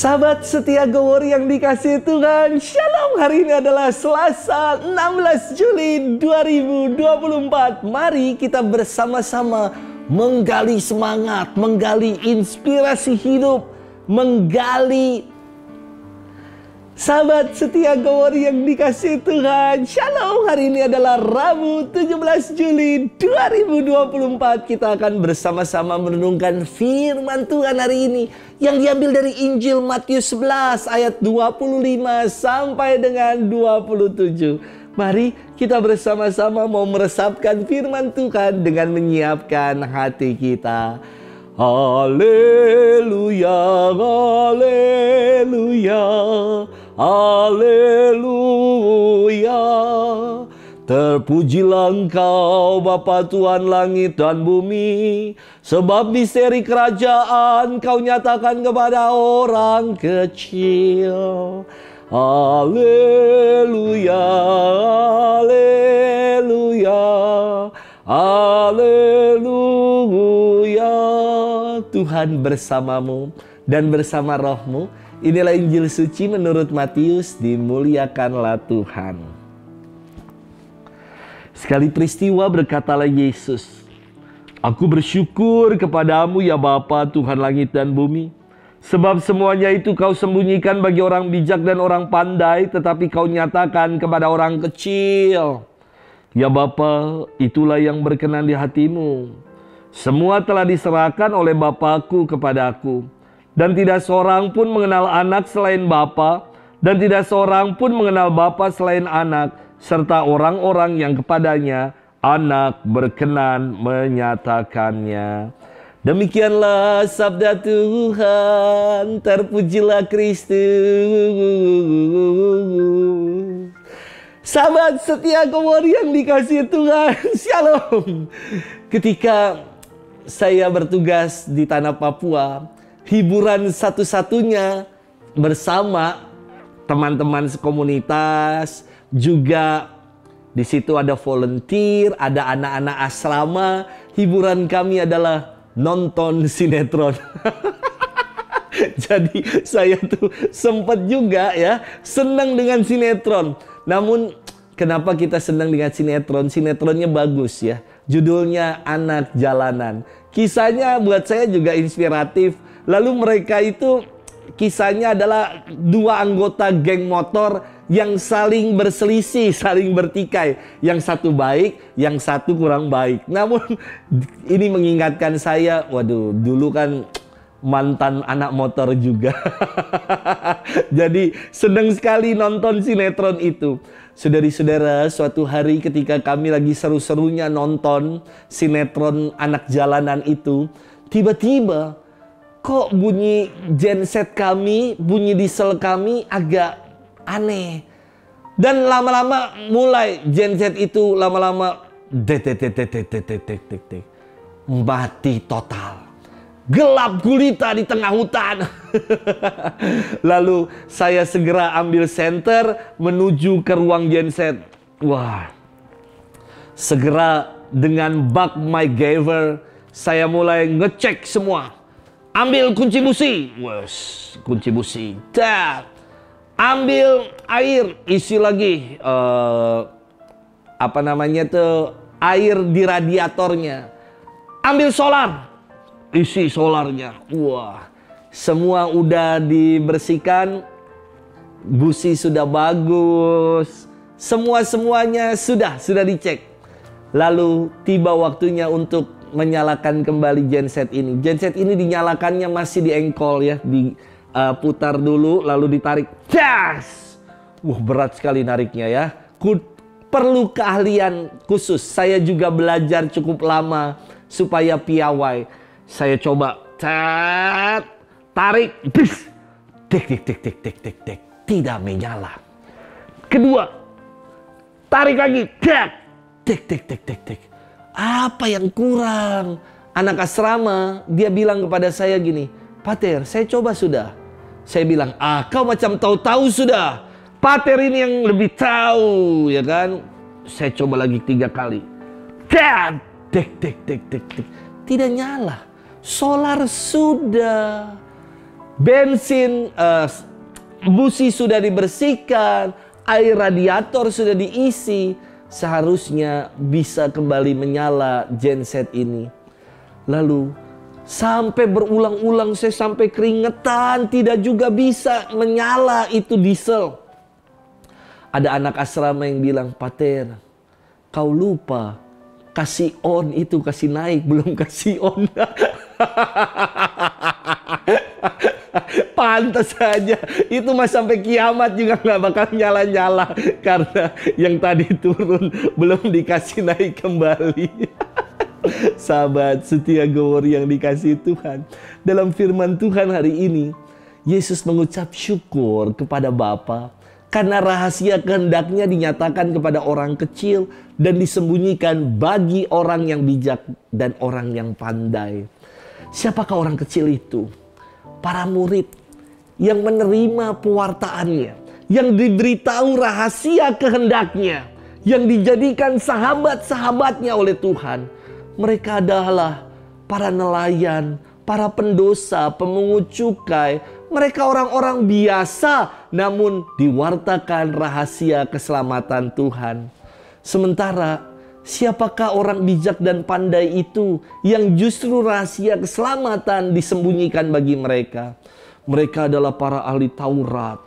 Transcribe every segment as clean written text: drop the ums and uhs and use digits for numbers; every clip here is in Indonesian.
Sahabat setia Gowori yang dikasihi Tuhan, Shalom. Hari ini adalah Selasa 16 Juli 2024. Mari kita bersama-sama menggali semangat, menggali inspirasi hidup, menggali sahabat setia Gowori yang dikasihi Tuhan, Shalom. Hari ini adalah Rabu 17 Juli 2024. Kita akan bersama-sama merenungkan firman Tuhan hari ini yang diambil dari Injil Matius 11 ayat 25 sampai dengan 27. Mari kita bersama-sama mau meresapkan firman Tuhan dengan menyiapkan hati kita. Haleluya, haleluya, haleluya. Terpujilah Engkau Bapa Tuhan langit dan bumi, sebab misteri kerajaan Kau nyatakan kepada orang kecil. Haleluya, haleluya, haleluya. Tuhan bersamamu dan bersama rohmu. Inilah Injil suci menurut Matius. Dimuliakanlah Tuhan. Sekali peristiwa berkatalah Yesus, "Aku bersyukur kepadamu ya Bapa Tuhan langit dan bumi, sebab semuanya itu Kau sembunyikan bagi orang bijak dan orang pandai, tetapi Kau nyatakan kepada orang kecil. Ya Bapa, itulah yang berkenan di hatimu. Semua telah diserahkan oleh Bapakku kepadaku, dan tidak seorang pun mengenal anak selain Bapa, dan tidak seorang pun mengenal Bapa selain anak, serta orang-orang yang kepadanya anak berkenan menyatakannya." Demikianlah sabda Tuhan. Terpujilah Kristus. Sahabat setia Gowori yang dikasihi Tuhan, Shalom. Ketika saya bertugas di tanah Papua, hiburan satu-satunya bersama teman-teman sekomunitas, juga di situ ada volunteer, ada anak-anak asrama. Hiburan kami adalah nonton sinetron. Jadi saya tuh sempat juga ya senang dengan sinetron. Namun kenapa kita senang dengan sinetron? Sinetronnya bagus ya. Judulnya Anak Jalanan. Kisahnya buat saya juga inspiratif. Lalu mereka itu kisahnya adalah dua anggota geng motor yang saling berselisih, saling bertikai. Yang satu baik, yang satu kurang baik. Namun ini mengingatkan saya, waduh, dulu kan mantan anak motor juga. Jadi senang sekali nonton sinetron itu. Saudara-saudara, suatu hari ketika kami lagi seru-serunya nonton sinetron Anak Jalanan itu, tiba-tiba kok bunyi genset kami, bunyi diesel kami agak aneh. Dan lama-lama mulai genset itu lama-lama mati total. Gelap gulita di tengah hutan. Lalu saya segera ambil senter menuju ke ruang genset. Wah, segera dengan bak MacGyver saya mulai ngecek semua. Ambil kunci busi. Wes, kunci busi. Dah. Ambil air, isi lagi air di radiatornya. Ambil solar, isi solarnya. Wah, semua udah dibersihkan, busi sudah bagus, semuanya sudah dicek. Lalu tiba waktunya untuk menyalakan kembali genset ini. Genset ini dinyalakannya masih di engkol ya, diputar dulu lalu ditarik. Das! Wah, berat sekali nariknya ya. Perlu keahlian khusus. Saya juga belajar cukup lama supaya piawai. Saya coba tarik, tik, tidak menyala. Kedua, tarik lagi, tik. Apa yang kurang? Anak asrama dia bilang kepada saya gini, "Pater, saya coba sudah." Saya bilang, kau macam tahu-tahu sudah. Pater ini yang lebih tahu, ya kan? Saya coba lagi 3 kali. Tik. Tidak nyala. Solar sudah. bensin, busi sudah dibersihkan, air radiator sudah diisi, seharusnya bisa kembali menyala genset ini. Lalu sampai berulang-ulang saya sampai keringetan, tidak juga bisa menyala itu diesel. Ada anak asrama yang bilang, "Pater, kau lupa kasih on itu, kasih naik, belum kasih on." Pantas saja, itu mah sampai kiamat juga nggak bakal nyala-nyala, karena yang tadi turun belum dikasih naik kembali. Sahabat setia Gowori yang dikasihi Tuhan, dalam firman Tuhan hari ini, Yesus mengucap syukur kepada Bapa karena rahasia kehendaknya dinyatakan kepada orang kecil dan disembunyikan bagi orang yang bijak dan orang yang pandai. Siapakah orang kecil itu? Para murid yang menerima pewartaannya, yang diberitahu rahasia kehendaknya, yang dijadikan sahabat-sahabatnya oleh Tuhan. Mereka adalah para nelayan, para pendosa, pemungut cukai. Mereka orang-orang biasa, namun diwartakan rahasia keselamatan Tuhan. Sementara siapakah orang bijak dan pandai itu yang justru rahasia keselamatan disembunyikan bagi mereka? Mereka adalah para ahli Taurat,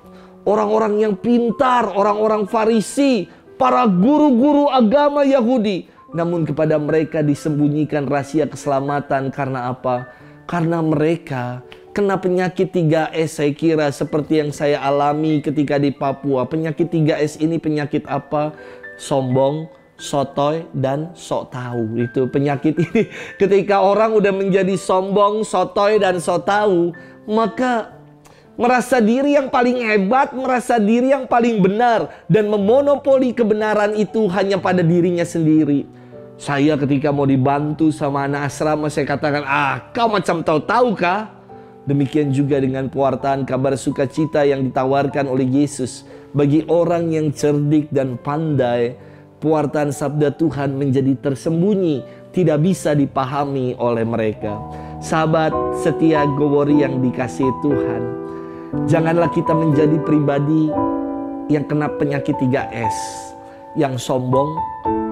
orang-orang yang pintar, orang-orang Farisi, para guru-guru agama Yahudi. Namun kepada mereka disembunyikan rahasia keselamatan. Karena apa? Karena mereka kena penyakit 3S, saya kira seperti yang saya alami ketika di Papua. Penyakit 3S ini penyakit apa? Sombong, sotoy, dan sok tahu. Itu penyakit ini. Ketika orang udah menjadi sombong, sotoy, dan sok tahu, maka merasa diri yang paling hebat, merasa diri yang paling benar, dan memonopoli kebenaran itu hanya pada dirinya sendiri. Saya ketika mau dibantu sama anak asrama, saya katakan, kau macam tahu-tahu kah? Demikian juga dengan pewartaan kabar sukacita yang ditawarkan oleh Yesus bagi orang yang cerdik dan pandai. Pewartaan sabda Tuhan menjadi tersembunyi, tidak bisa dipahami oleh mereka. Sahabat setia Gowori yang dikasihi Tuhan, janganlah kita menjadi pribadi yang kena penyakit 3S, yang sombong,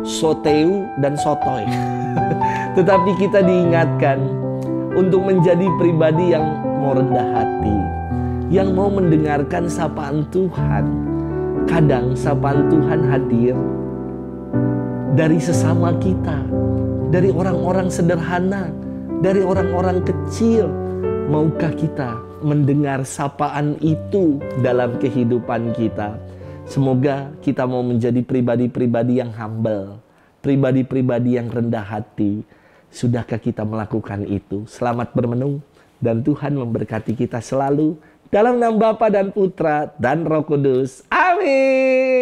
soteu, dan sotoy. Tetapi kita diingatkan untuk menjadi pribadi yang mau rendah hati, yang mau mendengarkan sapaan Tuhan. Kadang sapaan Tuhan hadir dari sesama kita, dari orang-orang sederhana, dari orang-orang kecil. Maukah kita mendengar sapaan itu dalam kehidupan kita? Semoga kita mau menjadi pribadi-pribadi yang humble, pribadi-pribadi yang rendah hati. Sudahkah kita melakukan itu? Selamat bermenung dan Tuhan memberkati kita selalu. Dalam nama Bapa dan Putra dan Roh Kudus. Amin.